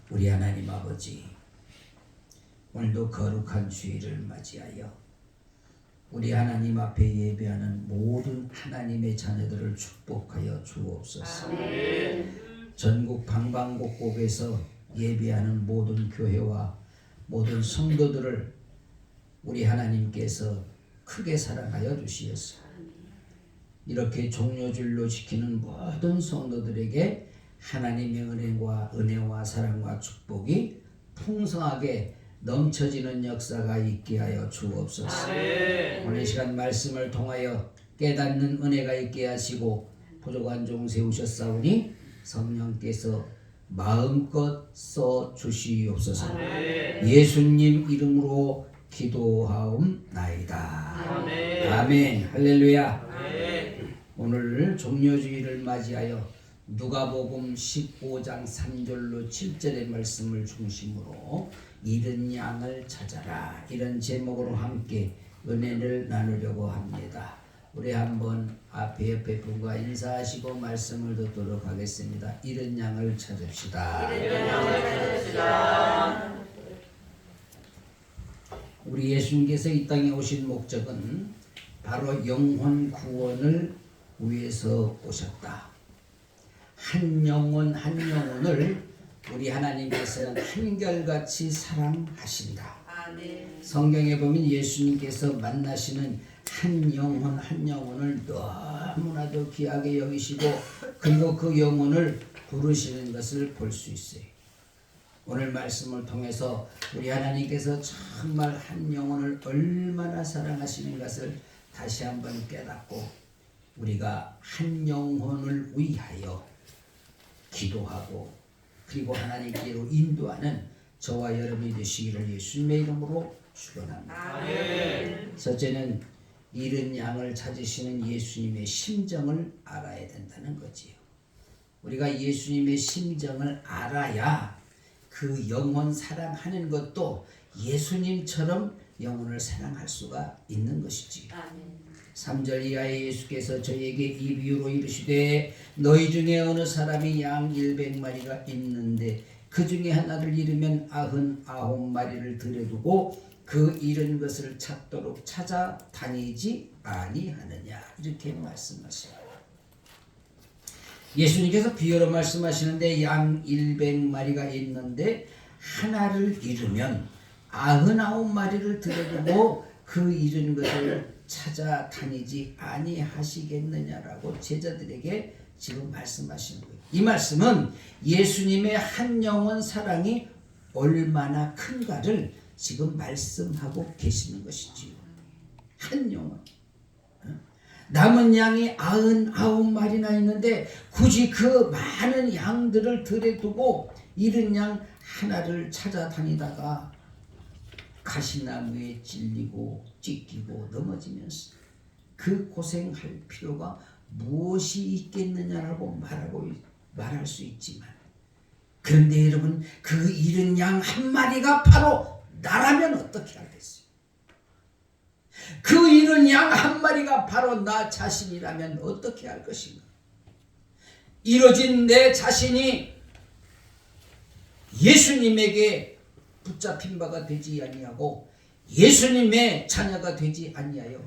우리 하나님 아버지, 오늘도 거룩한 주일을 맞이하여 우리 하나님 앞에 예배하는 모든 하나님의 자녀들을 축복하여 주옵소서. 전국 방방곡곡에서 예배하는 모든 교회와 모든 성도들을 우리 하나님께서 크게 사랑하여 주시옵소서. 이렇게 종료주일로 지키는 모든 성도들에게 하나님의 은혜와 사랑과 축복이 풍성하게 넘쳐지는 역사가 있게 하여 주옵소서. 오늘 시간 말씀을 통하여 깨닫는 은혜가 있게 하시고 부족한 종 세우셨사오니 성령께서 마음껏 써 주시옵소서. 예수님 이름으로 기도하옵나이다. 아멘. 할렐루야. 오늘 종료주일을 맞이하여 누가복음 15장 3절로 7절의 말씀을 중심으로 잃은 양을 찾아라, 이런 제목으로 함께 은혜를 나누려고 합니다. 우리 한번 앞에 옆에 분과 인사하시고 말씀을 듣도록 하겠습니다. 잃은 양을 찾읍시다. 우리 예수님께서 이 땅에 오신 목적은 바로 영혼 구원을 위해서 오셨다. 한 영혼을 우리 하나님께서는 한결같이 사랑하신다. 성경에 보면 예수님께서 만나시는 한 영혼 한 영혼을 너무나도 귀하게 여기시고 그리고 그 영혼을 부르시는 것을 볼 수 있어요. 오늘 말씀을 통해서 우리 하나님께서 정말 한 영혼을 얼마나 사랑하시는 것을 다시 한번 깨닫고 우리가 한 영혼을 위하여 기도하고 그리고 하나님께로 인도하는 저와 여러분이 되시기를 예수님의 이름으로 축원합니다. 첫째는 잃은 양을 찾으시는 예수님의 심정을 알아야 된다는 거지요. 우리가 예수님의 심정을 알아야 그 영혼 사랑하는 것도 예수님처럼 영혼을 사랑할 수가 있는 것이지요. 3절 이하에 예수께서 저에게 이 비유로 이르시되 너희 중에 어느 사람이 양 100마리가 있는데 그 중에 하나를 잃으면 99마리를 들여두고 그 잃은 것을 찾도록 찾아다니지 아니하느냐 이렇게 말씀하십니다. 예수님께서 비유로 말씀하시는데 양 100마리가 있는데 하나를 잃으면 99마리를 들여두고 그 잃은 것을 찾아다니지 아니하시겠느냐라고 제자들에게 지금 말씀하시는 거예요. 이 말씀은 예수님의 한 영혼 사랑이 얼마나 큰가를 지금 말씀하고 계시는 것이지요. 한 영혼. 남은 양이 99마리나 있는데 굳이 그 많은 양들을 들여두고 잃은 양 하나를 찾아다니다가 가시나무에 찔리고 찢기고 넘어지면서 그 고생할 필요가 무엇이 있겠느냐라고 말할 수 있지만 그런데 여러분 그 잃은 양 한 마리가 바로 나라면 어떻게 하겠어요? 그 잃은 양 한 마리가 바로 나 자신이라면 어떻게 할 것인가? 이뤄진 내 자신이 예수님에게 붙잡힌 바가 되지 아니하고 예수님의 자녀가 되지 아니하여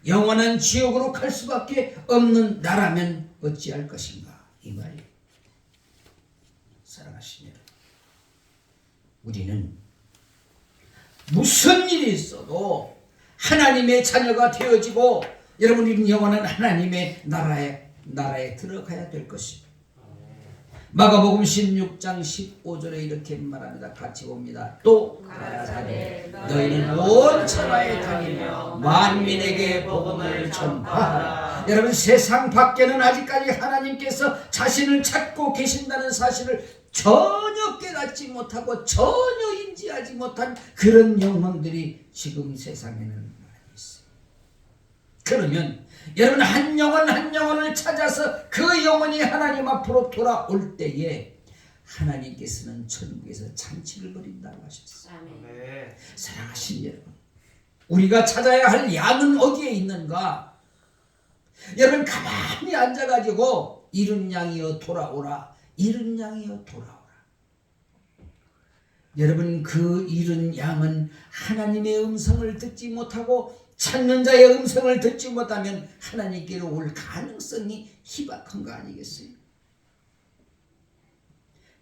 영원한 지옥으로 갈 수밖에 없는 나라면 어찌할 것인가? 이 말이에요. 사랑하시는 여러분, 우리는 무슨 일이 있어도 하나님의 자녀가 되어지고 여러분 우리는 영원한 하나님의 나라에 들어가야 될 것입니다. 마가복음 16장 15절에 이렇게 말합니다. 같이 봅니다. 또 가라사대 너희는 온 천하에 다니며 만민에게 복음을 전파하라. 여러분 세상 밖에는 아직까지 하나님께서 자신을 찾고 계신다는 사실을 전혀 깨닫지 못하고 전혀 인지하지 못한 그런 영혼들이 지금 세상에는 많이 있어요. 그러면 여러분 한 영혼 한 영혼을 찾아서 그 영혼이 하나님 앞으로 돌아올 때에 하나님께서는 천국에서 잔치를 벌인다고 하셨어요. 아멘. 사랑하신 여러분, 우리가 찾아야 할 양은 어디에 있는가? 여러분 가만히 앉아가지고 잃은 양이여 돌아오라, 잃은 양이여 돌아오라. 여러분 그 잃은 양은 하나님의 음성을 듣지 못하고 찾는 자의 음성을 듣지 못하면 하나님께로 올 가능성이 희박한 거 아니겠어요?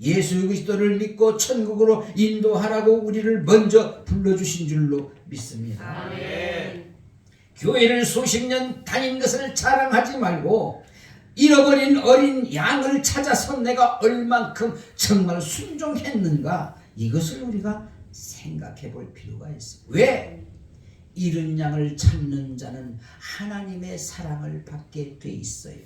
예수 그리스도를 믿고 천국으로 인도하라고 우리를 먼저 불러주신 줄로 믿습니다. 아멘. 교회를 수십 년 다닌 것을 자랑하지 말고 잃어버린 어린 양을 찾아서 내가 얼만큼 정말 순종했는가 이것을 우리가 생각해 볼 필요가 있습니다. 왜? 잃은 양을 찾는 자는 하나님의 사랑을 받게 돼 있어요.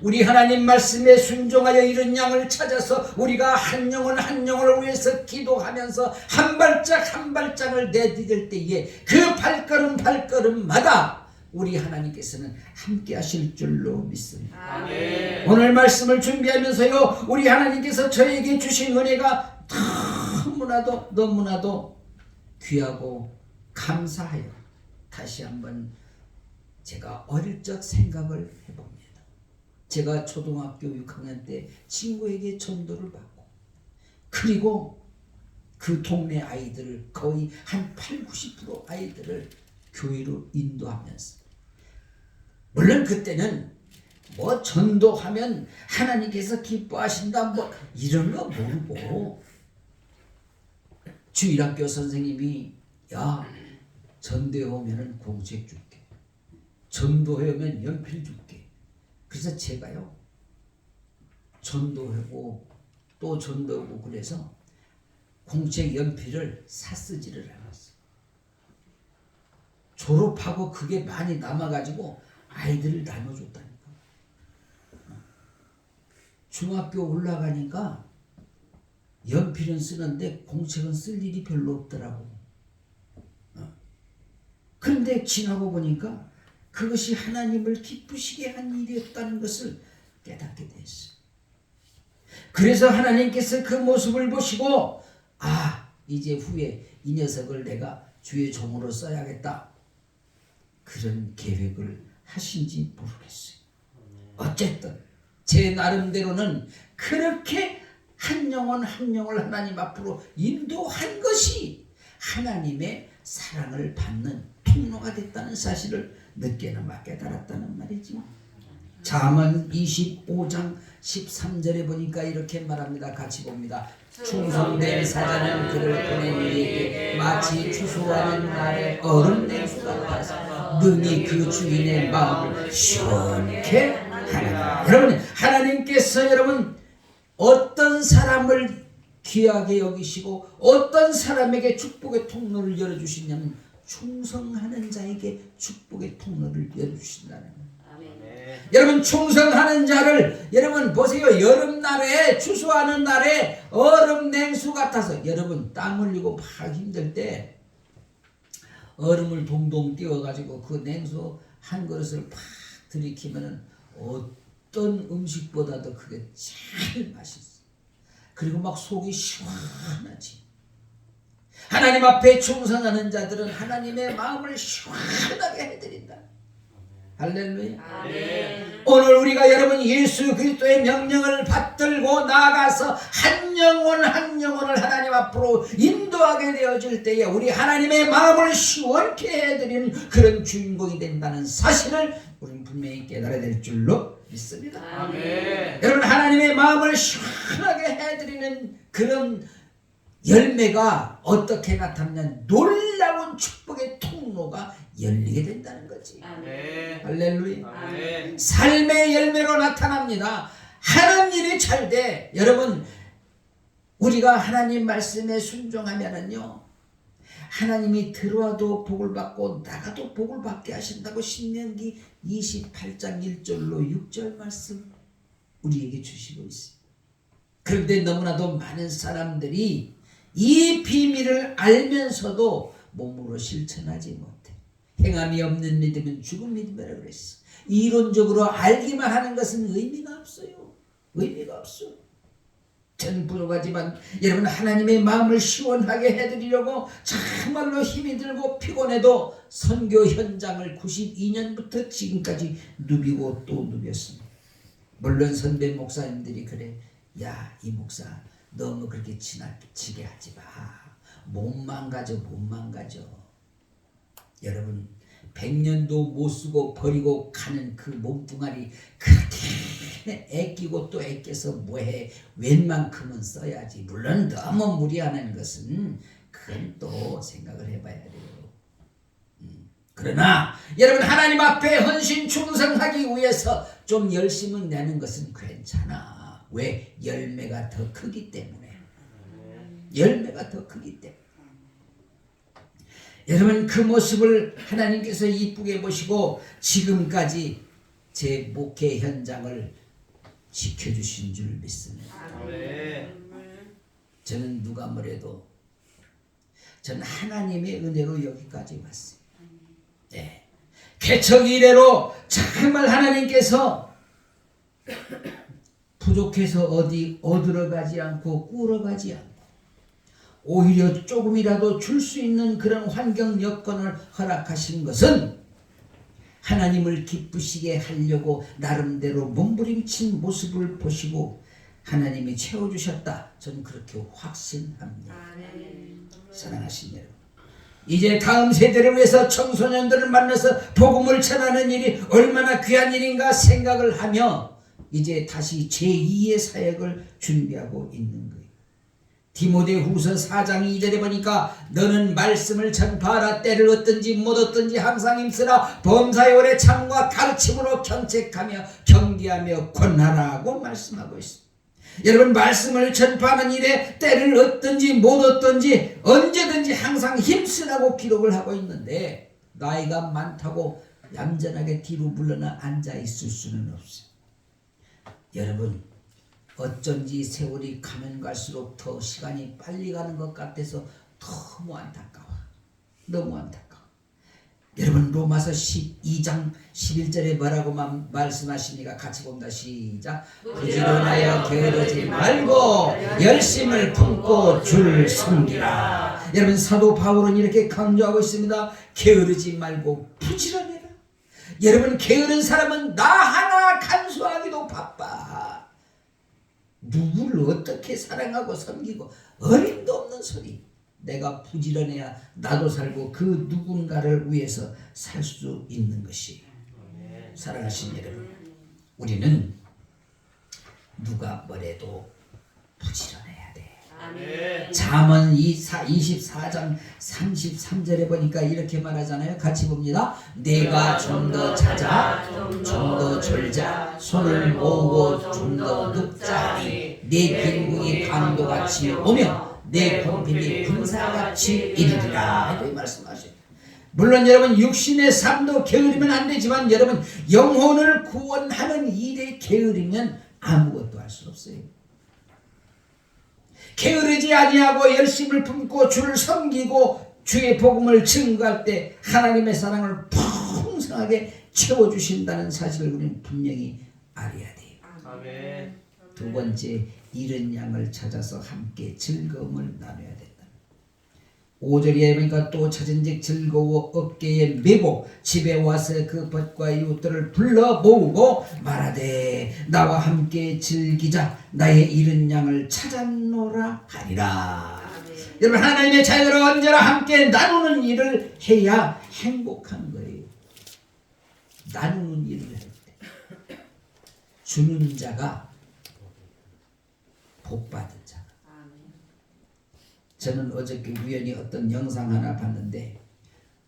우리 하나님 말씀에 순종하여 잃은 양을 찾아서 우리가 한 영혼 한 영혼을 위해서 기도하면서 한 발짝 한 발짝을 내디딜 때에 그 발걸음마다 우리 하나님께서는 함께 하실 줄로 믿습니다. 아멘. 오늘 말씀을 준비하면서요 우리 하나님께서 저에게 주신 은혜가 너무나도 귀하고 감사하여 다시 한번 제가 어릴 적 생각을 해봅니다. 제가 초등학교 6학년 때 친구에게 전도를 받고 그리고 그 동네 아이들을 거의 한 80-90% 아이들을 교회로 인도하면서 물론 그때는 뭐 전도하면 하나님께서 기뻐하신다 뭐 이런 거 모르고 주일학교 선생님이 야 전도에 오면은 공책 줄게 전도하면 연필 줄게. 그래서 제가요 전도하고 또 전도하고 그래서 공책 연필을 쓰지를 않았어요. 졸업하고 그게 많이 남아가지고 아이들을 나눠줬다니까. 중학교 올라가니까 연필은 쓰는데 공책은 쓸 일이 별로 없더라고. 그런데 지나고 보니까 그것이 하나님을 기쁘시게 한 일이었다는 것을 깨닫게 됐어요. 그래서 하나님께서 그 모습을 보시고 이제 후에 이 녀석을 내가 주의 종으로 써야겠다, 그런 계획을 하신지 모르겠어요. 어쨌든 제 나름대로는 그렇게 한 영혼 한 영혼을 하나님 앞으로 인도한 것이 하나님의 사랑을 받는 통로가 됐다는 사실을 늦게나마 깨달았다는 말이지. 잠언 25장 13절에 보니까 이렇게 말합니다. 같이 봅니다. 충성된 사자는 그를 보낸 이에게 마치 추수하는 날에 얼음 냉수 같아서 능히 그 주인의 마음을 시원케 하느니라. 여러분, 하나님께서 여러분 어떤 사람을 귀하게 여기시고 어떤 사람에게 축복의 통로를 열어주시냐면 충성하는 자에게 축복의 통로를 열어주신다는 거예요. 여러분, 충성하는 자를 여러분 보세요. 여름날에 추수하는 날에 얼음 냉수 같아서, 여러분 땀 흘리고 막 힘들 때 얼음을 동동 띄워가지고 그 냉수 한 그릇을 팍 들이키면은 어떤 음식보다도 그게 제일 맛있어. 그리고 막 속이 시원하지. 하나님 앞에 충성하는 자들은 하나님의 마음을 시원하게 해드린다. 할렐루야. 아멘. 오늘 우리가 여러분 예수 그리스도의 명령을 받들고 나아가서 한 영혼 한 영혼을 하나님 앞으로 인도하게 되어질 때에 우리 하나님의 마음을 시원케 해드리는 그런 주인공이 된다는 사실을 우리는 분명히 깨달아야 될 줄로 믿습니다. 아멘. 여러분, 하나님의 마음을 시원하게 해드리는 그런 열매가 어떻게 나타나냐, 놀라운 축복의 통로가 열리게 된다는 거지. 아멘. 할렐루야. 아멘. 삶의 열매로 나타납니다. 하는 일이 잘 돼. 여러분, 우리가 하나님 말씀에 순종하면은요, 하나님이 들어와도 복을 받고 나가도 복을 받게 하신다고 신명기 28장 1절로 6절 말씀 우리에게 주시고 있어요. 그런데 너무나도 많은 사람들이 이 비밀을 알면서도 몸으로 실천하지 못해. 행함이 없는 믿음은 죽은 믿음이라고 그랬어. 이론적으로 알기만 하는 것은 의미가 없어요. 의미가 없어. 저는 부족하지만 여러분, 하나님의 마음을 시원하게 해드리려고 정말로 힘이 들고 피곤해도 선교 현장을 92년부터 지금까지 누비고 또 누볐습니다. 물론 선배 목사님들이 그래, 야, 이 목사 너무 그렇게 지나치게 하지 마. 못 망가져. 여러분, 100년도 못 쓰고 버리고 가는 그 몸뚱아리 그렇게 애끼고 또 애껴서 뭐해. 웬만큼은 써야지. 물론 너무 무리하는 것은 그건 또 생각을 해봐야 돼요. 그러나 여러분, 하나님 앞에 헌신 충성하기 위해서 좀 열심은 내는 것은 괜찮아. 왜? 열매가 더 크기 때문에. 열매가 더 크기 때문에. 여러분, 그 모습을 하나님께서 이쁘게 보시고 지금까지 제 목회 현장을 지켜주신 줄 믿습니다. 저는 누가 뭐래도 저는 하나님의 은혜로 여기까지 왔어요. 네. 개척 이래로 정말 하나님께서 부족해서 어디 얻으러가지 않고 꾸러가지 않고 오히려 조금이라도 줄 수 있는 그런 환경 여건을 허락하신 것은 하나님을 기쁘시게 하려고 나름대로 몸부림친 모습을 보시고 하나님이 채워주셨다. 저는 그렇게 확신합니다. 사랑하신 여러분, 이제 다음 세대를 위해서 청소년들을 만나서 복음을 전하는 일이 얼마나 귀한 일인가 생각을 하며 이제 다시 제2의 사역을 준비하고 있는 거예요. 디모데후서 4장 2절에 보니까 너는 말씀을 전파하라. 때를 얻든지 못 얻든지 항상 힘쓰라. 범사에 오래 참과 가르침으로 경책하며 경계하며 권하라고 말씀하고 있습니다. 여러분, 말씀을 전파하는 일에 때를 얻든지 못 얻든지 언제든지 항상 힘쓰라고 기록을 하고 있는데, 나이가 많다고 얌전하게 뒤로 물러나 앉아 있을 수는 없어요. 여러분, 어쩐지 세월이 가면 갈수록 더 시간이 빨리 가는 것 같아서 너무 안타까워. 너무 안타까워. 여러분, 로마서 12장 11절에 뭐라고 말씀하십니까? 같이 봅니다. 시작. 부지런하여 게으르지 말고 열심을 품고 줄 섬기라. 여러분, 사도 바울은 이렇게 강조하고 있습니다. 게으르지 말고 부지런해라. 여러분, 게으른 사람은 나 하나 간수하기도 바빠. 누구를 어떻게 사랑하고 섬기고 어림도 없는 소리. 내가 부지런해야 나도 살고 그 누군가를 위해서 살 수 있는 것이. 사랑하신 여러분, 우리는 누가 뭐래도 부지런해야 돼. 아멘. 잠언 24장 33절에 보니까 이렇게 말하잖아요. 같이 봅니다. 내가 좀 더 자자, 좀 더 졸자, 손을 모으고 좀 더 눕자 하니 내 빈궁이 강도같이 오며 내 공필이 군사같이 이르리라. 이렇게 말씀하셔요. 물론 여러분, 육신의 삶도 게으르면 안 되지만 여러분, 영혼을 구원하는 일에 게으르면 아무것도 할 수 없어요. 게으르지 아니하고 열심을 품고 주를 섬기고 주의 복음을 증거할 때 하나님의 사랑을 풍성하게 채워주신다는 사실을 우리는 분명히 알아야 돼요. 아멘. 두 번째, 잃은 양을 찾아서 함께 즐거움을 나눠야 된다. 5절에 보니까 또 찾은즉 즐거워 어깨에 메고 집에 와서 그 벗과 이웃들을 불러 모으고 말하되 나와 함께 즐기자. 나의 잃은 양을 찾았노라 하리라. 여러분, 하나님의 자녀들은 언제나 함께 나누는 일을 해야 행복한 거예요. 나누는 일을 할 때 주는 자가 복받은 자. 저는 어저께 우연히 어떤 영상 하나 봤는데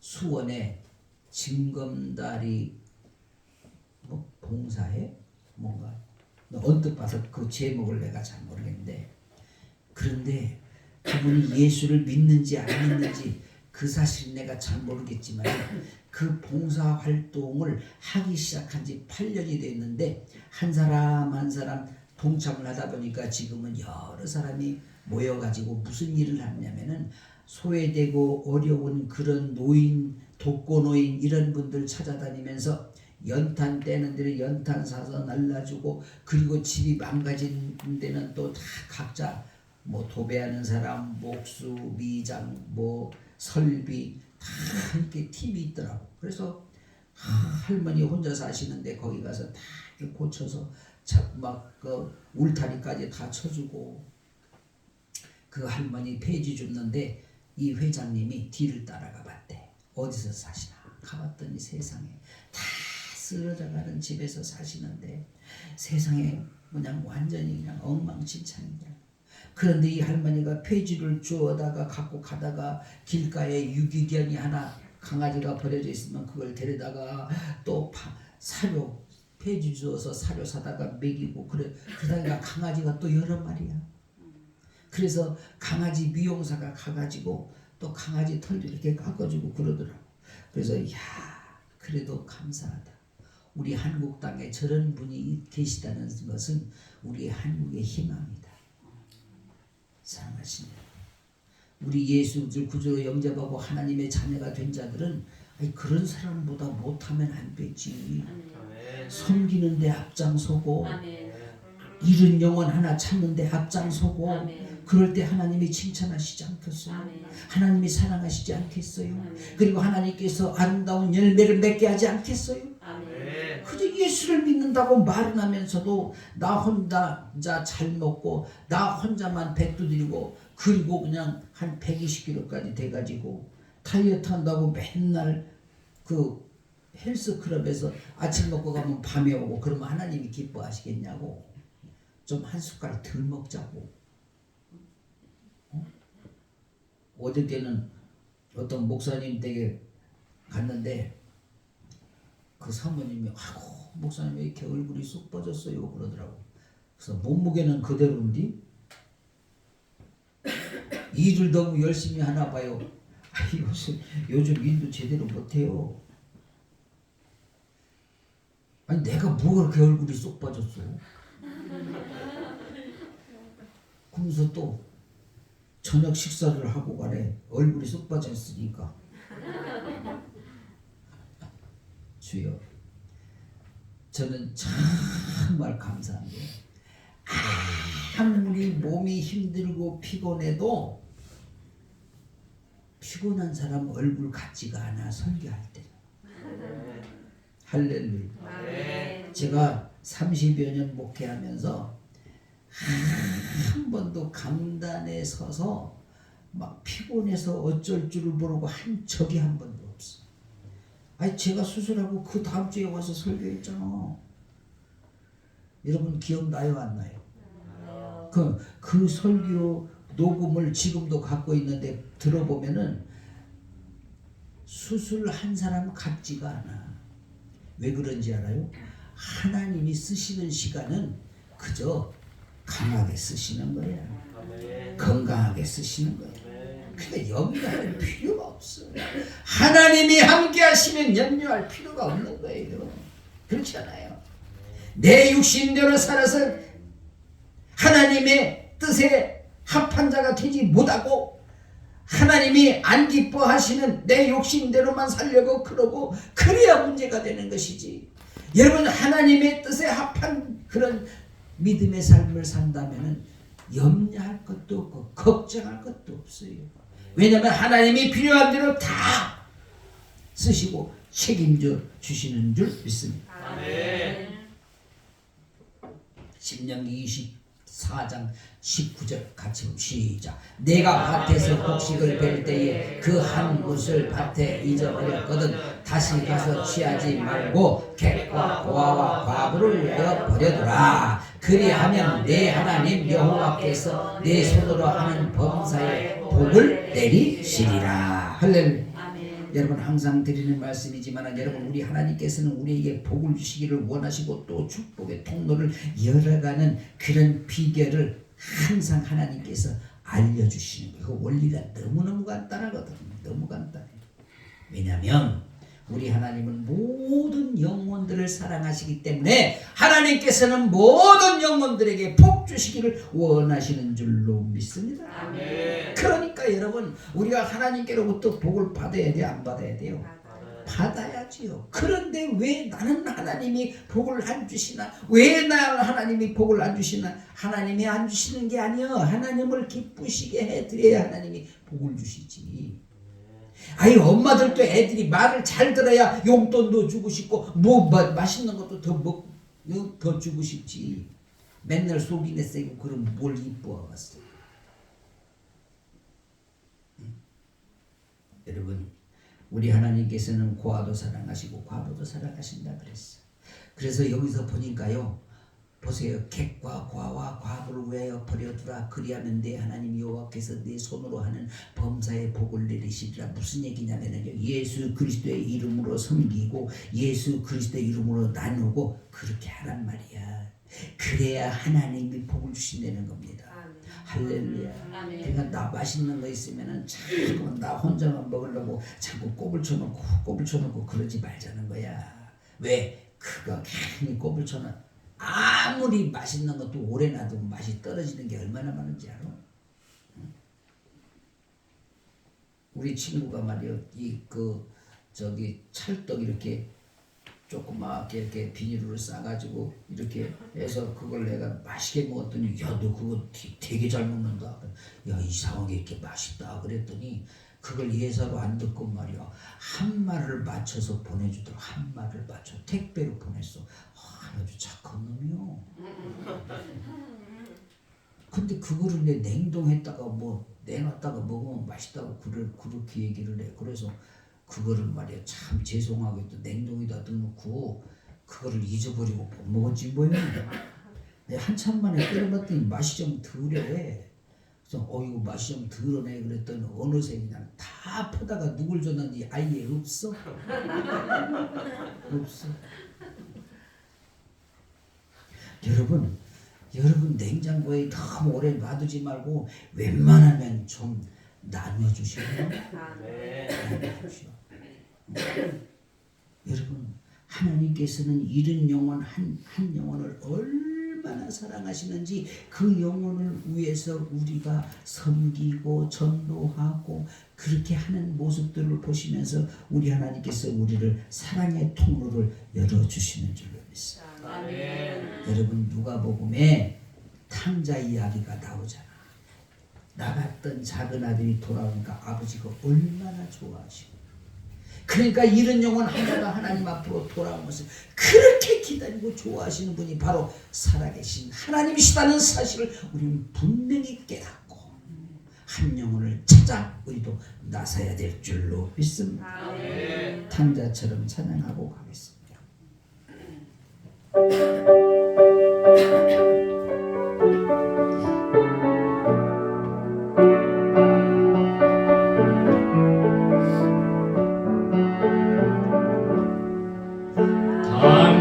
수원에 징검다리 봉사회 뭔가 언뜻 봐서 그 제목을 내가 잘 모르겠는데, 그런데 그분이 예수를 믿는지 안 믿는지 그 사실 내가 잘 모르겠지만 그 봉사활동을 하기 시작한 지 8년이 됐는데 한 사람 한 사람 동참을 하다 보니까 지금은 여러 사람이 모여가지고 무슨 일을 하냐면은 소외되고 어려운 그런 노인, 독거노인 이런 분들 찾아다니면서 연탄 떼는 데는 연탄 사서 날라주고, 그리고 집이 망가진 데는 또 다 각자 뭐 도배하는 사람, 목수, 미장, 뭐 설비 다 이렇게 팀이 있더라고. 그래서 할머니 혼자 사시는데 거기 가서 다 고쳐서 막 그 울타리까지 다 쳐주고, 그 할머니 폐지 줍는데 이 회장님이 뒤를 따라가 봤대. 어디서 사시나 가봤더니 세상에 다 쓰러져가는 집에서 사시는데 세상에 그냥 완전히 그냥 엉망진창이더라. 그런데 이 할머니가 폐지를 주워다가 갖고 가다가 길가에 유기견이 하나, 강아지가 버려져 있으면 그걸 데려다가 또 사료, 폐지 주워서 사료 사다가 먹이고, 그러다가 강아지가 또 여러 마리야. 그래서 강아지 미용사가 가가지고 또 강아지 털도 이렇게 깎아주고 그러더라고. 그래서 야, 그래도 감사하다. 우리 한국 땅에 저런 분이 계시다는 것은 우리 한국의 희망이다. 사랑하신 우리 예수를 구주로 영접하고 하나님의 자녀가 된 자들은 그런 사람보다 못하면 안 되지. 섬기는 데 앞장서고, 잃은 영혼 하나 찾는 데 앞장서고, 그럴 때 하나님이 칭찬하시지 않겠어요? 하나님이 사랑하시지 않겠어요? 그리고 하나님께서 아름다운 열매를 맺게 하지 않겠어요? 그저 예수를 믿는다고 말은 하면서도 나 혼자 잘 먹고 나 혼자만 배 두드리고, 그리고 그냥 한 120kg까지 돼가지고 다이어트 한다고 맨날 그 헬스클럽에서 아침 먹고 가면 밤에 오고, 그러면 하나님이 기뻐하시겠냐고. 좀 한 숟갈 덜 먹자고. 어저께는 어떤 목사님 댁에 갔는데 그 사모님이 아이고 목사님 왜 이렇게 얼굴이 쑥 빠졌어요 그러더라고. 그래서 몸무게는 그대로인데 일을 너무 열심히 하나 봐요. 요즘 일도 제대로 못해요. 아니 내가 뭐가 그렇게 얼굴이 쏙 빠졌어? 그러면서 또 저녁 식사를 하고 가래. 얼굴이 쏙 빠졌으니까. 주여, 저는 정말 감사한 게 아무리 몸이 힘들고 피곤해도 피곤한 사람 얼굴 같지가 않아 설교할 때. 할렐루야. 제가 30여 년 목회하면서 한 번도 강단에 서서 막 피곤해서 어쩔 줄을 모르고 한 적이 한 번도 없어. 아니 제가 수술하고 그 다음 주에 와서 설교했잖아. 여러분 기억나요 안 나요? 그 설교 녹음을 지금도 갖고 있는데 들어보면은 수술한 사람 같지가 않아. 왜 그런지 알아요? 하나님이 쓰시는 시간은 그저 강하게 쓰시는 거야. 건강하게 쓰시는 거야. 그러니까 염려할 필요가 없어. 하나님이 함께 하시면 염려할 필요가 없는 거예요. 그렇지 않아요? 내 육신대로 살아서 하나님의 뜻에 합한 자가 되지 못하고 하나님이 안 기뻐하시는 내 욕심대로만 살려고 그러고 그래야 문제가 되는 것이지. 여러분 하나님의 뜻에 합한 그런 믿음의 삶을 산다면 염려할 것도 없고 걱정할 것도 없어요. 왜냐하면 하나님이 필요한 대로 다 쓰시고 책임져 주시는 줄 믿습니다. 아멘. 신명기 24장 19절 같이 시작. 내가 밭에서 곡식을 벨 때에 그 한 굿을 밭에 잊어버렸거든 다시 가서 취하지 말고 객과 고아와 과부를 위하여 버려두라. 그리하면 내 하나님 여호와께서 내 손으로 하는 범사에 복을 내리시리라. 할렐루야. 여러분 항상 드리는 말씀이지만 여러분 우리 하나님께서는 우리에게 복을 주시기를 원하시고 또 축복의 통로를 열어가는 그런 비결을 항상 하나님께서 알려주시는 거예요. 그 원리가 너무너무 간단하거든요. 너무 간단해요. 왜냐하면 우리 하나님은 모든 영혼들을 사랑하시기 때문에 하나님께서는 모든 영혼들에게 복 주시기를 원하시는 줄로 믿습니다. 아멘. 그러니까 여러분 우리가 하나님께로부터 복을 받아야 돼, 안 받아야 돼요? 받아야지요. 그런데 왜 나는 하나님이 복을 안 주시나? 왜 나 하나님이 복을 안 주시나? 하나님이 안 주시는 게 아니요. 하나님을 기쁘시게 해드려야 하나님이 복을 주시지. 아니 엄마들도 애들이 말을 잘 들어야 용돈도 주고 싶고 뭐 맛있는 것도 더 주고 싶지. 맨날 속이네 쓰고 그럼 뭘 이뻐하겠어. 여러분 우리 하나님께서는 고아도 사랑하시고 과부도 사랑하신다 그랬어. 그래서 여기서 보니까요. 보세요. 객과 고아와 과부를 위하여 버려두라. 그리하면 내 하나님 여호와께서 내 손으로 하는 범사에 복을 내리시리라. 무슨 얘기냐면요. 예수 그리스도의 이름으로 섬기고 예수 그리스도의 이름으로 나누고 그렇게 하란 말이야. 그래야 하나님이 복을 주신다는 겁니다. 할렐루야. 그러니까 나 맛있는 거 있으면은 자꾸 나 혼자만 먹으려고 자꾸 꼽을 쳐놓고 그러지 말자는 거야. 왜? 그거 괜히 꼽을 쳐놓고 아무리 맛있는 것도 오래 놔두면 맛이 떨어지는 게 얼마나 많은지 알아? 우리 친구가 말이요, 찰떡 이렇게 조그맣게 이렇게 비닐을 싸가지고 이렇게 해서 그걸 내가 맛있게 먹었더니 야, 너 그거 되게 잘 먹는다. 야, 이상하게 이렇게 맛있다. 그랬더니 그걸 예사로 안 듣고 말이야. 한 마리를 맞춰서 보내주더라. 한 마리를 맞춰 택배로 보냈어. 아주 착한 놈이요. 근데 그거를 내 냉동했다가 뭐 내놨다가 먹으면 맛있다고 그렇게 얘기를 해. 그래서 그거를 말이야 참 죄송하게 또 냉동에다 넣어놓고 그거를 잊어버리고 못 먹었지 뭐요. 내가 한참 만에 끓여봤더니 맛이 좀 덜해. 그래서 어이구 맛이 좀 덜하네 그랬더니 어느새 그냥 다 퍼다가 누굴 줬는지 아예 없어. 없어. 여러분 냉장고에 너무 오래 놔두지 말고 웬만하면 좀 나눠주시고 나눠주시오. 여러분 하나님께서는 잃은 영혼 한 영혼을 얼마나 사랑하시는지 그 영혼을 위해서 우리가 섬기고 전도하고 그렇게 하는 모습들을 보시면서 우리 하나님께서 우리를 사랑의 통로를 열어주시는 줄로 믿습니다. 여러분 누가복음에 탕자 이야기가 나오잖아. 나갔던 작은 아들이 돌아오니까 아버지가 얼마나 좋아하시고 그러니까 잃은 영혼 하나가 하나님 앞으로 돌아오면서 그렇게 기다리고 좋아하시는 분이 바로 살아계신 하나님이시다는 사실을 우리는 분명히 깨닫고 한 영혼을 찾아 우리도 나서야 될 줄로 믿습니다. 탕자처럼 찬양하고 가겠습니다.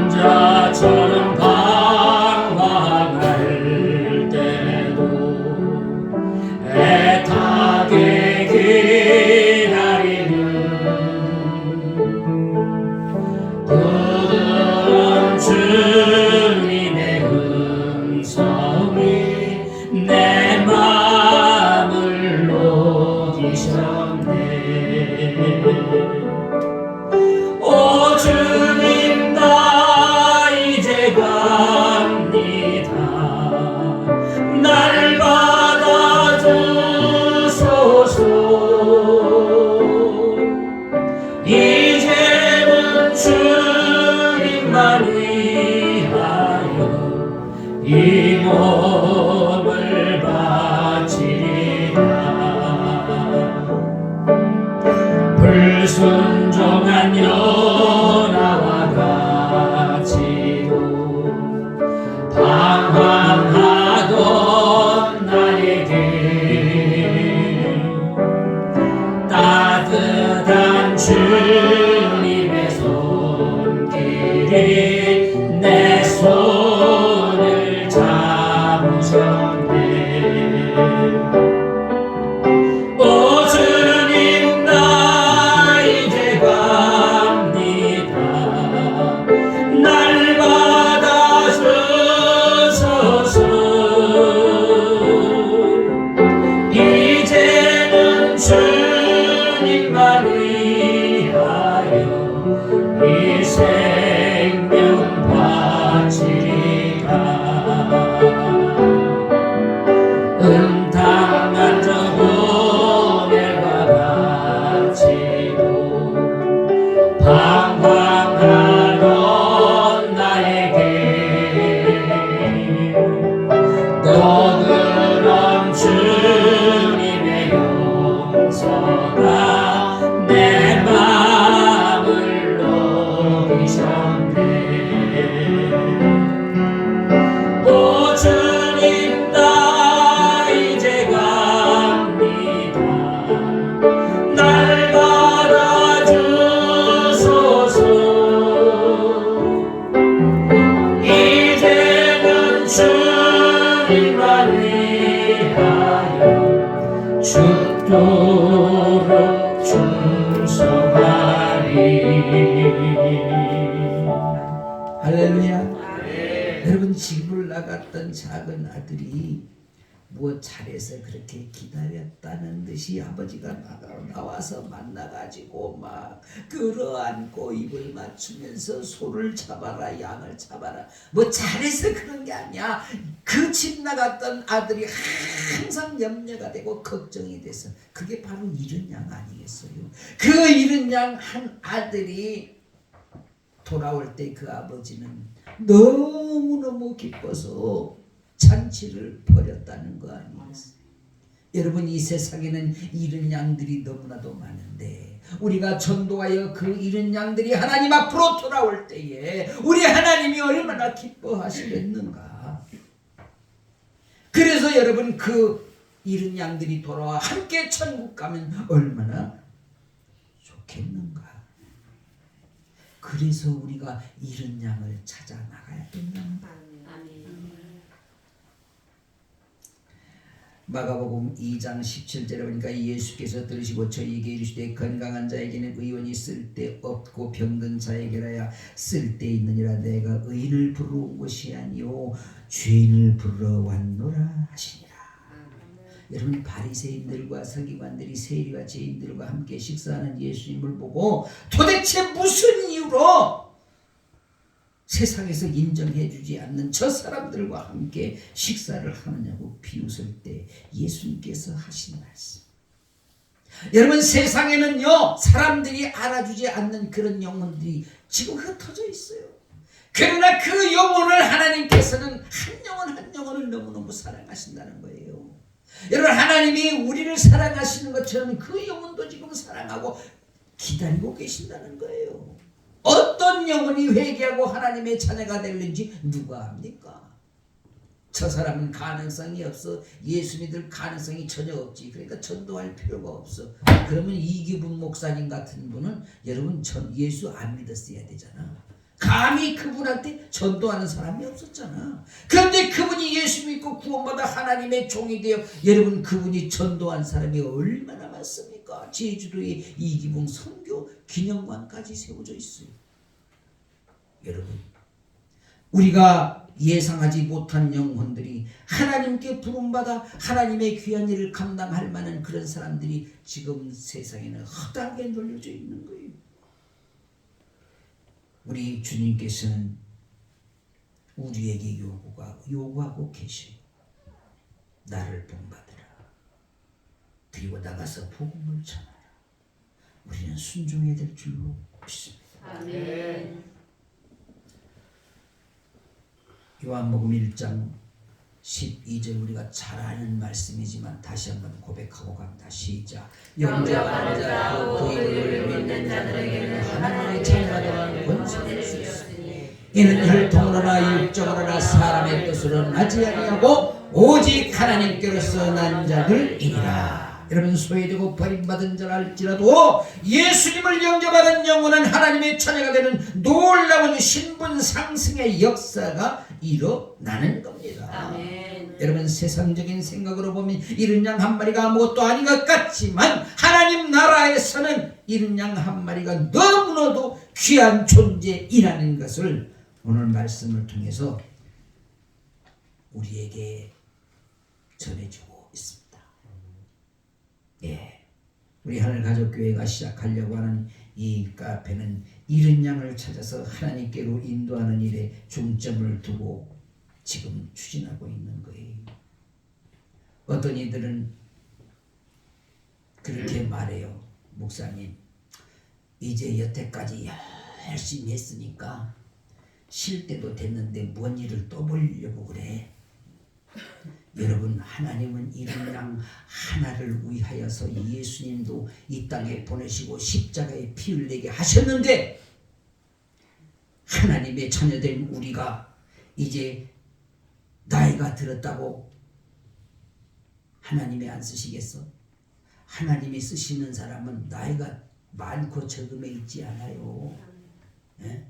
감자처럼 방황할 때도 애타게 기다리는 부드러운 주님의 음성이 내 마음을 녹이셨네. 오 주님 나 이제 갑니다. 날 받아주소서. 이제는 주님만 위하여 이 몸을 바치리라. 불순종한 요나와 같이도 방황하던 나에게 따뜻한 주님의 손길이 내 손을 잡으셨네. 오 주님 나 이제 갑니다. 날 받아주소서. 이제는 주님만 위하여 이 생명 바치리라. 음탕한 저 보혈과 같이도 방황하던 나에게 너그러운 주님의 용서가 내 마음을 녹이셨네. 오 주님 나 이제 갑니다. 날 받아주소서. 이제는 주님만 위하여 죽도록 충성하리. 할렐루야. 여러분 집을 나갔던 작은 아들이 뭐 잘해서 그렇게 기다렸다는 듯이 아버지가 나와서 만나가지고 막 끌어안고 입을 맞추면서 소를 잡아라 양을 잡아라 뭐 잘해서 그런 게 아니야. 그 집 나갔던 아들이 항상 염려가 되고 걱정이 돼서 그게 바로 잃은 양 아니겠어요. 그 잃은 양 한 아들이 돌아올 때 그 아버지는 너무너무 기뻐서 잔치를 벌였다는 거 아니겠어요. 여러분 이 세상에는 잃은 양들이 너무나도 많은데 우리가 전도하여 그 잃은 양들이 하나님 앞으로 돌아올 때에 우리 하나님이 얼마나 기뻐하시겠는가. 그래서 여러분 그 잃은 양들이 돌아와 함께 천국 가면 얼마나 좋겠는가. 그래서 우리가 잃은 양을 찾아 나가야 된다. 마가복음 2장 17절에 보니까 예수께서 들으시고 저희에게 이르시되 건강한 자에게는 의원이 쓸데없고 병든 자에게라야 쓸데있느니라. 내가 의인을 부르러 온 것이 아니요 죄인을 부르러 왔노라 하시니라. 여러분, 바리새인들과 서기관들이 세리와 죄인들과 함께 식사하는 예수님을 보고 도대체 무슨 이유로 세상에서 인정해주지 않는 저 사람들과 함께 식사를 하느냐고 비웃을 때 예수님께서 하신 말씀, 여러분, 세상에는요 사람들이 알아주지 않는 그런 영혼들이 지금 흩어져 있어요. 그러나 그 영혼을 하나님께서는 한 영혼 한 영혼을 너무너무 사랑하신다는 거예요. 여러분, 하나님이 우리를 사랑하시는 것처럼 그 영혼도 지금 사랑하고 기다리고 계신다는 거예요. 어떤 영혼이 회개하고 하나님의 자녀가 되는지 누가 압니까? 저 사람은 가능성이 없어. 예수 믿을 가능성이 전혀 없지. 그러니까 전도할 필요가 없어. 그러면 이기분 목사님 같은 분은 여러분 예수 안 믿었어야 되잖아. 감히 그분한테 전도하는 사람이 없었잖아. 그런데 그분이 예수 믿고 구원받아 하나님의 종이 되어 여러분, 그분이 전도한 사람이 얼마나 많습니까? 제주도에 이기붕 선교 기념관까지 세워져 있어요. 여러분, 우리가 예상하지 못한 영혼들이 하나님께 부름받아 하나님의 귀한 일을 감당할 만한 그런 사람들이 지금 세상에는 허다하게 널려져 있는 거예요. 우리 주님께서는 우리에게 요구하고 계셔요. 나를 본받으라. 그리고 나가서 복음을 전하라. 우리는 순종해야 될 줄로 믿습니다. 아멘. 요한복음 1장 12절 우리가 잘 아는 말씀이지만 다시 한번 고백하고 갑니다. 시작. 영접하는 자와 그 이름을 믿는 자들에게는 하나님의 자녀가 되는 권세를 주셨으니 이는 혈통으로나 육적으로나 사람의 뜻으로 나지 아니하고 오직 하나님께로서 난 자들이니라. 여러분, 소외되고 버림받은 자랄지라도 예수님을 영접하는 영혼은 하나님의 자녀가 되는 놀라운 신분 상승의 역사가 일어나는 겁니다. 아멘. 여러분, 세상적인 생각으로 보면 잃은 양 한 마리가 아무것도 아닌 것 같지만 하나님 나라에서는 잃은 양 한 마리가 너무나도 귀한 존재이라는 것을 오늘 말씀을 통해서 우리에게 전해주고 있습니다. 예, 우리 하늘가족교회가 시작하려고 하는 이 카페는 잃은 양을 찾아서 하나님께로 인도하는 일에 중점을 두고 지금 추진하고 있는 거예요. 어떤 이들은 그렇게 말해요. 목사님, 이제 여태까지 열심히 했으니까 쉴 때도 됐는데 뭔 일을 또 보려고 그래. 여러분, 하나님은 잃은 양 하나를 위하여서 예수님도 이 땅에 보내시고 십자가에 피 흘리게 하셨는데 하나님의 자녀된 우리가 이제 나이가 들었다고 하나님이 안 쓰시겠어? 하나님이 쓰시는 사람은 나이가 많고 적음에 있지 않아요. 예?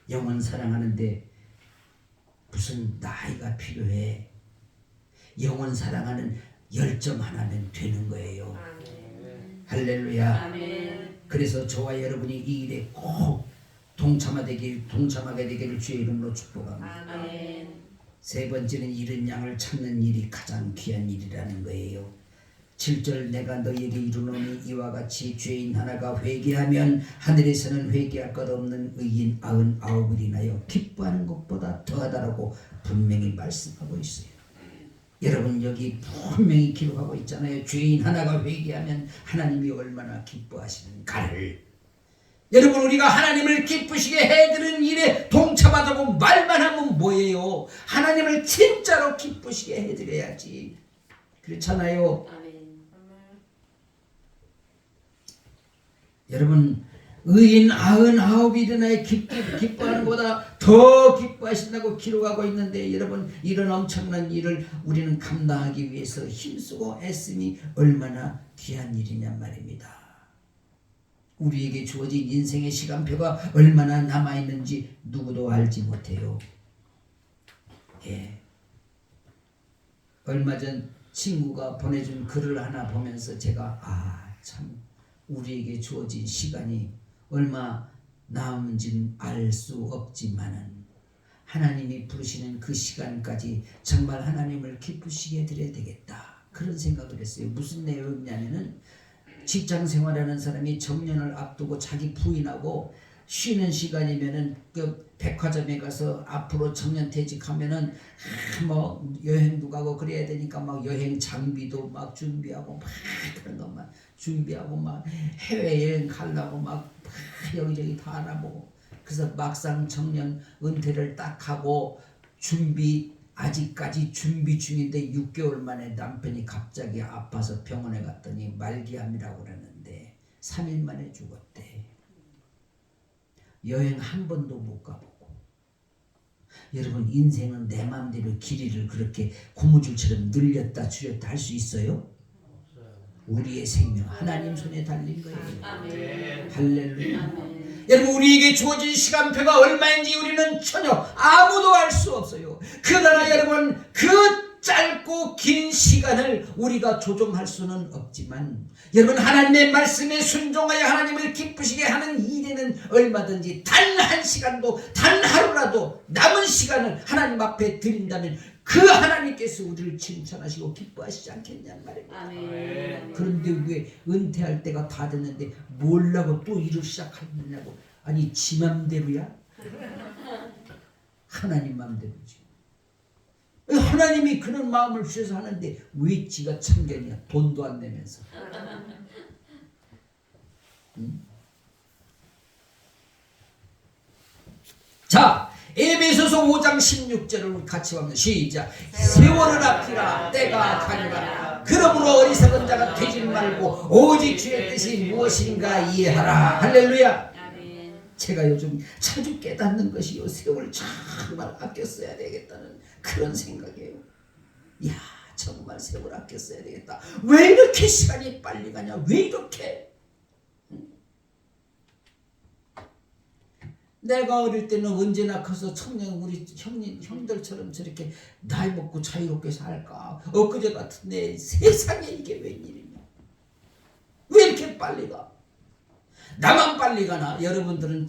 영원 사랑하는데 무슨 나이가 필요해? 영원 사랑하는 열정 하나면 되는 거예요. 아멘. 할렐루야. 아멘. 그래서 저와 여러분이 이 일에 꼭 동참하게 되기를 주의 이름으로 축복합니다. 아멘. 세 번째는 잃은 양을 찾는 일이 가장 귀한 일이라는 거예요. 7절 내가 너희에게 이르노니 이와 같이 죄인 하나가 회개하면 하늘에서는 회개할 것 없는 의인 99을 인하여 기뻐하는 것보다 더하다라고 분명히 말씀하고 있어요. 여러분, 여기 분명히 기록하고 있잖아요. 죄인 하나가 회개하면 하나님이 얼마나 기뻐하시는가를. 여러분, 우리가 하나님을 기쁘시게 해드리는 일에 동참하다고 말만 하면 뭐예요? 하나님을 진짜로 기쁘시게 해드려야지. 그렇잖아요. 아멘. 여러분, 의인 99이 일어나 기뻐하는 것보다 더 기뻐하신다고 기록하고 있는데 여러분 이런 엄청난 일을 우리는 감당하기 위해서 힘쓰고 애씀이 얼마나 귀한 일이냐 말입니다. 우리에게 주어진 인생의 시간표가 얼마나 남아있는지 누구도 알지 못해요. 예. 얼마 전 친구가 보내준 글을 하나 보면서 제가 참 우리에게 주어진 시간이 얼마 남은지는 알 수 없지만은 하나님이 부르시는 그 시간까지 정말 하나님을 기쁘시게 드려야 되겠다 그런 생각을 했어요. 무슨 내용이냐면은 직장 생활하는 사람이 정년을 앞두고 자기 부인하고 쉬는 시간이면은 그 백화점에 가서 앞으로 정년퇴직하면은 뭐 여행도 가고 그래야 되니까 막 여행 장비도 막 준비하고 막 그런 것만 준비하고 막 해외여행 가려고 막 여기저기 다 알아보고 그래서 막상 정년 은퇴를 딱 하고 아직까지 준비 중인데 6개월 만에 남편이 갑자기 아파서 병원에 갔더니 말기암이라고 그러는데 3일 만에 죽었대. 여행 한 번도 못 가보고. 여러분 인생은 내 마음대로 길이를 그렇게 고무줄처럼 늘렸다 줄였다 할 수 있어요? 우리의 생명 하나님 손에 달린 거예요. 할렐루야. 여러분 우리에게 주어진 시간표가 얼마인지 우리는 전혀 아무도 알 수 없어요. 그러나 여러분 그 짧고 긴 시간을 우리가 조정할 수는 없지만 여러분 하나님의 말씀에 순종하여 하나님을 기쁘시게 하는 일에는 얼마든지 단 한 시간도 단 하루라도 남은 시간을 하나님 앞에 드린다면 그 하나님께서 우리를 칭찬하시고 기뻐하시지 않겠냐는 말입니다. 아멘. 그런데 왜 은퇴할 때가 다 됐는데 뭘라고 또 일을 시작하느냐고. 아니 지 맘대로야? 하나님 맘대로지. 하나님이 그런 마음을 주셔서 하는데 왜 지가 참견이야. 돈도 안 내면서. 응? 자 에베소서 5장 16절을 같이 보면 시작. 세월을 아끼라 때가 가니라. 그러므로 어리석은 자가 되지 말고 오직 주의 뜻이 무엇인가 이해하라. 할렐루야. 제가 요즘 자주 깨닫는 것이요 세월 정말 아껴 써야 되겠다는 그런 생각이에요. 이야 정말 세월 아껴 써야 되겠다. 왜 이렇게 시간이 빨리 가냐. 왜 이렇게. 내가 어릴 때는 언제나 커서 청년 우리 형들처럼 저렇게 나이 먹고 자유롭게 살까. 엊그제 같은데 세상에 이게 웬일이냐. 왜 이렇게 빨리 가. 나만 빨리 가나. 여러분들은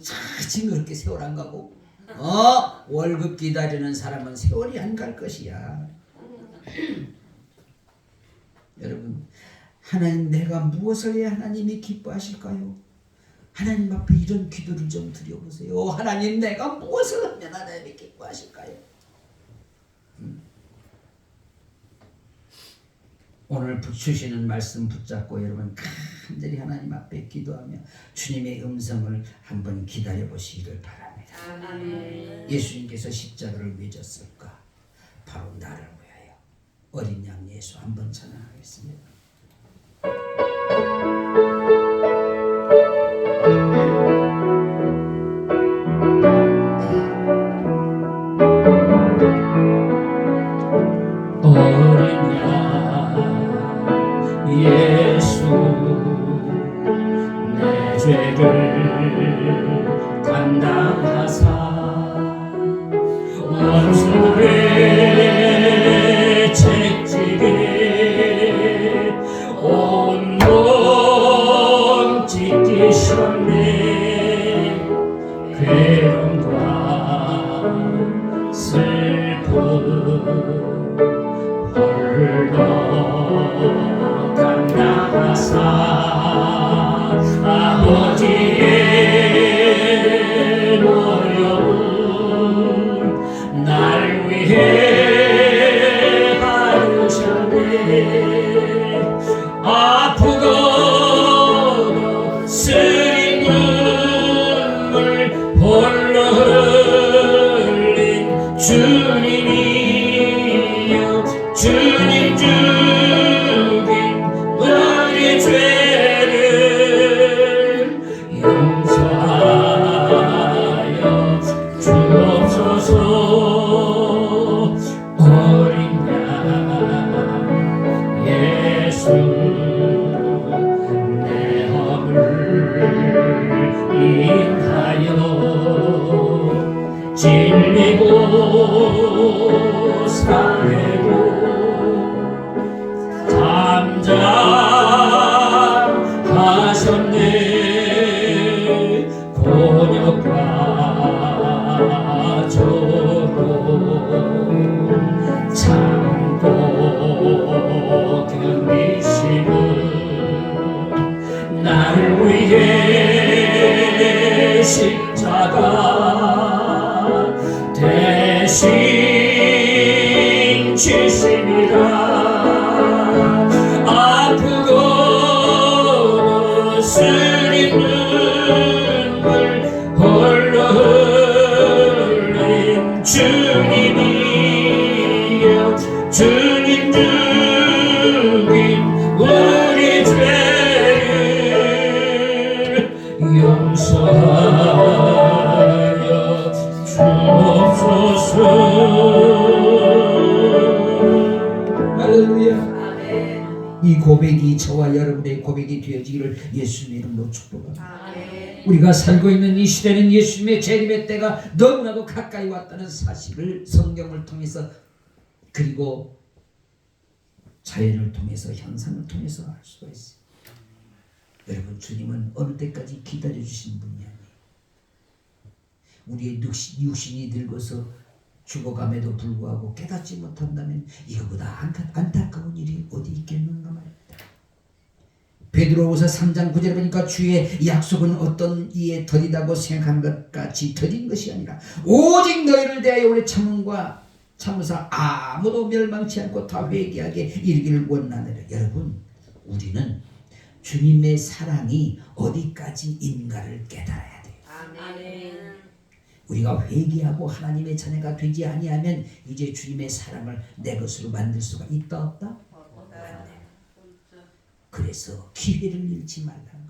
지금 그렇게 세월 안 가고 월급 기다리는 사람은 세월이 안 갈 것이야. 여러분 하나님 내가 무엇을 해야 하나님이 기뻐하실까요? 하나님 앞에 이런 기도를 좀 드려보세요. 하나님 내가 무엇을 하면 하나님이 기뻐하실까요? 오늘 주시는 말씀 붙잡고 여러분 간절히 하나님 앞에 기도하며 주님의 음성을 한번 기다려보시기를 바랍니다. 아멘. 예수님께서 십자가를 왜 졌을까? 바로 나를 위하여. 어린 양 예수 한번 찬양하겠습니다. 어린 양 예수 내 죄를 담당하사 원수의 채찍에 온몸 찢기셨네. 괴로움과 슬픔 홀로 감당하사 아버지의 노여움 날 위해 받으셨네. 아프고도 쓰린 눈물 홀로 흘린 주님이여 주님 죽인 우리 죄를 용서 주십니다. 아프고 쓰린 눈물 홀로 흘린 주님이여 주님 죽인 우리 죄를 용서하여 주옵소서. 할렐루야. 이 고백이 저와 여러분의 고백이 되어지기를 예수님의 이름으로 축복합니다. 우리가 살고 있는 이 시대는 예수님의 재림의 때가 너무나도 가까이 왔다는 사실을 성경을 통해서 그리고 자연을 통해서 현상을 통해서 알 수가 있어요. 여러분, 주님은 어느 때까지 기다려주신 분이 아니에요. 우리의 육신이 늙어서 죽어감에도 불구하고 깨닫지 못한다면 이거보다 안타까운 일이 어디 있겠는가 말입니다. 베드로후서 3장 9절에 보니까 주의 약속은 어떤 이에 더디다고 생각하는 것 같이 더딘 것이 아니라 오직 너희를 대하여 우리 참으사 아무도 멸망치 않고 다 회개하게 이르기를 원하느라. 여러분, 우리는 주님의 사랑이 어디까지인가를 깨달아야 돼요. 아멘. 우리가 회개하고 하나님의 자녀가 되지 아니하면 이제 주님의 사랑을 내 것으로 만들 수가 있다 없다? 그래서 기회를 잃지 말라는 거예요.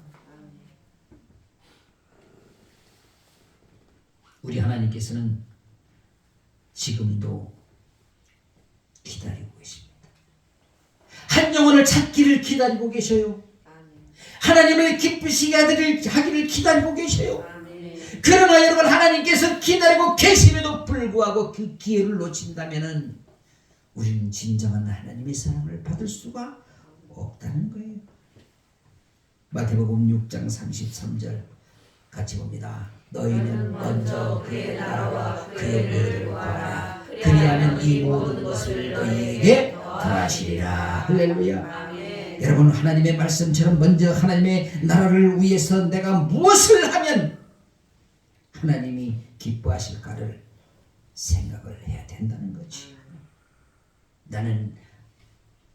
우리 하나님께서는 지금도 기다리고 계십니다. 한 영혼을 찾기를 기다리고 계셔요. 하나님을 기쁘시게 하기를 기다리고 계셔요. 그러나 여러분, 하나님께서 기다리고 계심에도 불구하고 그 기회를 놓친다면 우리는 진정한 하나님의 사랑을 받을 수가 없다는 거예요. 마태복음 6장 33절 같이 봅니다. 너희는 먼저 그의 나라와 그의 의를 구하라. 그리하면 이 모든 것을 너희에게 더하시리라. 할렐루야. 여러분, 하나님의 말씀처럼 먼저 하나님의 나라를 위해서 내가 무엇을 하면 하나님이 기뻐하실까를 생각을 해야 된다는 거지. 나는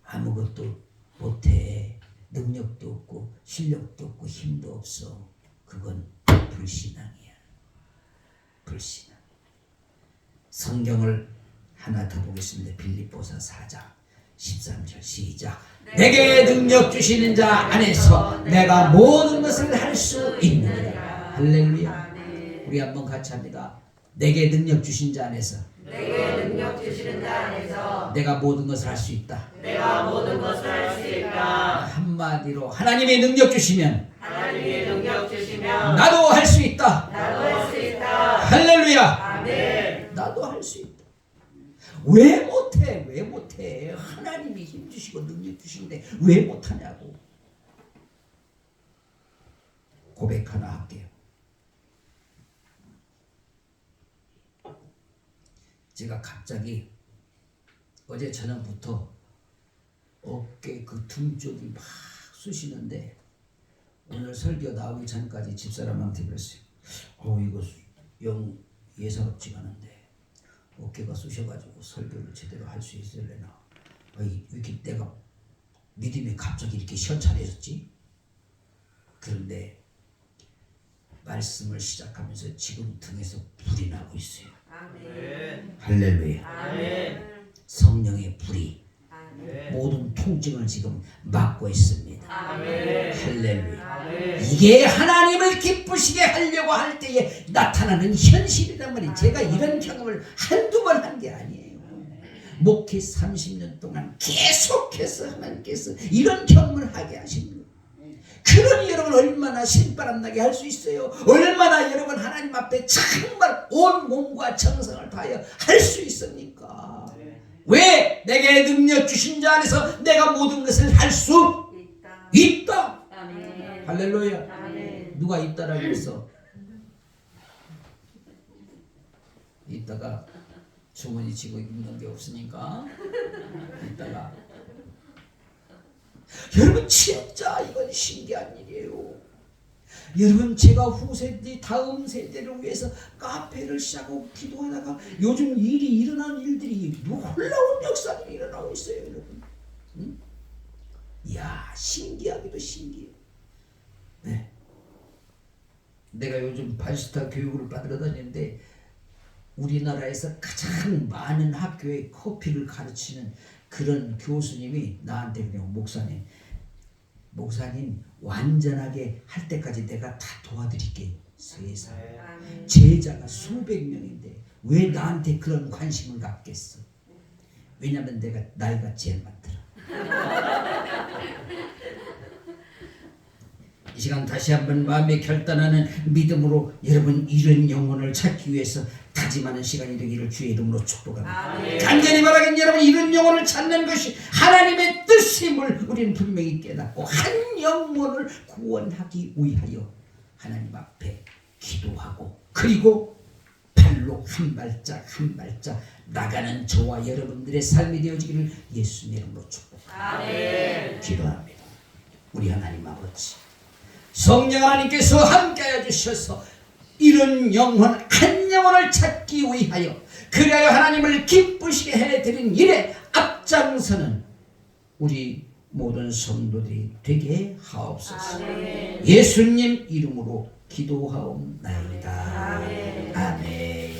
아무것도 못해. 능력도 없고 실력도 없고 힘도 없어. 그건 불신앙이야. 불신앙. 성경을 하나 더 보겠습니다. 빌립보서 4장 13절 시작. 내게 능력 주시는 자 안에서 내가 모든 것을 할 수 있느니라. 할렐루야. 우리 한번 같이 합니다. 내게 능력 주신 자 안에서 내가 모든 것을 할 수 있다. 한마디로 하나님의 능력 주시면 나도 할 수 있다. 할렐루야. 나도 할 수 있다. 왜 못해? 왜 못해? 하나님이 힘 주시고 능력 주시는데 왜 못하냐고. 고백 하나 할게요. 제가 갑자기 어제 저녁부터 어깨 그 등 쪽이 막 쑤시는데 오늘 설교 나오기 전까지 집사람한테 그랬어요. 이거 영 예사롭지가 않은데 어깨가 쑤셔가지고 설교를 제대로 할 수 있을래나. 왜 이렇게 내가 믿음이 갑자기 이렇게 현찬해졌지? 그런데 말씀을 시작하면서 지금 등에서 불이 나고 있어요. 아멘. 할렐루야. 아멘. 성령의 불이 아멘. 모든 통증을 지금 막고 있습니다. 아멘. 할렐루야. 아멘. 이게 하나님을 기쁘시게 하려고 할 때에 나타나는 현실이란 말이에요. 제가 이런 경험을 한두 번 한 게 아니에요. 목회 30년 동안 계속해서 하나님께서 이런 경험을 하게 하십니다. 그러니 여러분 얼마나 신바람 나게 할 수 있어요. 얼마나 여러분 하나님 앞에 정말 온 몸과 정성을 다하여 할 수 있습니까? 왜? 내게 능력 주신 자 안에서 내가 모든 것을 할 수 있다. 아멘. 할렐루야. 아멘. 누가 있다라고 했어? 이따가 주머니 쥐고 있는 게 없으니까 이따가 여러분 진짜 이건 신기한 일이에요. 여러분, 제가 후세대 다음 세대를 위해서 카페를 시작하고 기도하다가 요즘 일이 일어나는 일들이 놀라운 역사들이 일어나고 있어요, 여러분. 응? 이야, 신기하기도 신기해. 네. 내가 요즘 바리스타 교육을 받으러 다니는데 우리나라에서 가장 많은 학교에 커피를 가르치는 그런 교수님이 나한테 그냥 목사님 완전하게 할 때까지 내가 다 도와드릴게요. 세상에. 제자가 수백 명인데 왜 나한테 그런 관심을 갖겠어? 왜냐면 내가 나이가 제일 많더라. 이 시간 다시 한번 마음에 결단하는 믿음으로 여러분 이런 영혼을 찾기 위해서 다짐하는 시간이 되기를 주의 이름으로 축복합니다. 간절히 바라긴 여러분, 이런 영혼을 찾는 것이 하나님의 뜻임을 우리는 분명히 깨닫고 한 영혼을 구원하기 위하여 하나님 앞에 기도하고 그리고 발로 한 발짝 한 발짝 나가는 저와 여러분들의 삶이 되어지기를 예수님 이름으로 축복합니다. 기도합니다. 우리 하나님 아버지, 성령 하나님께서 함께하여 주셔서 이런 영혼 한 영혼을 찾기 위하여 그리하여 하나님을 기쁘시게 해드린 일에 앞장서는 우리 모든 성도들이 되게 하옵소서. 예수님 이름으로 기도하옵나이다. 아멘.